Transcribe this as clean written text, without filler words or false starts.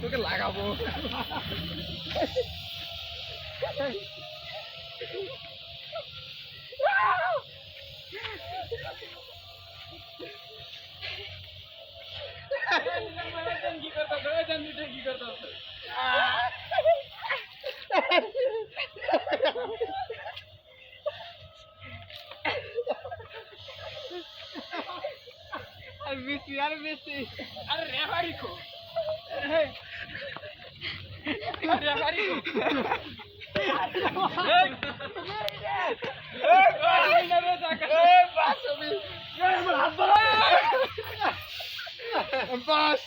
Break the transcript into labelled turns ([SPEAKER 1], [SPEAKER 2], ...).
[SPEAKER 1] তোকে লাগাবো
[SPEAKER 2] কি করতো
[SPEAKER 1] আর বেশি
[SPEAKER 2] আরে রেফারি কো রেফারি কো
[SPEAKER 1] বাস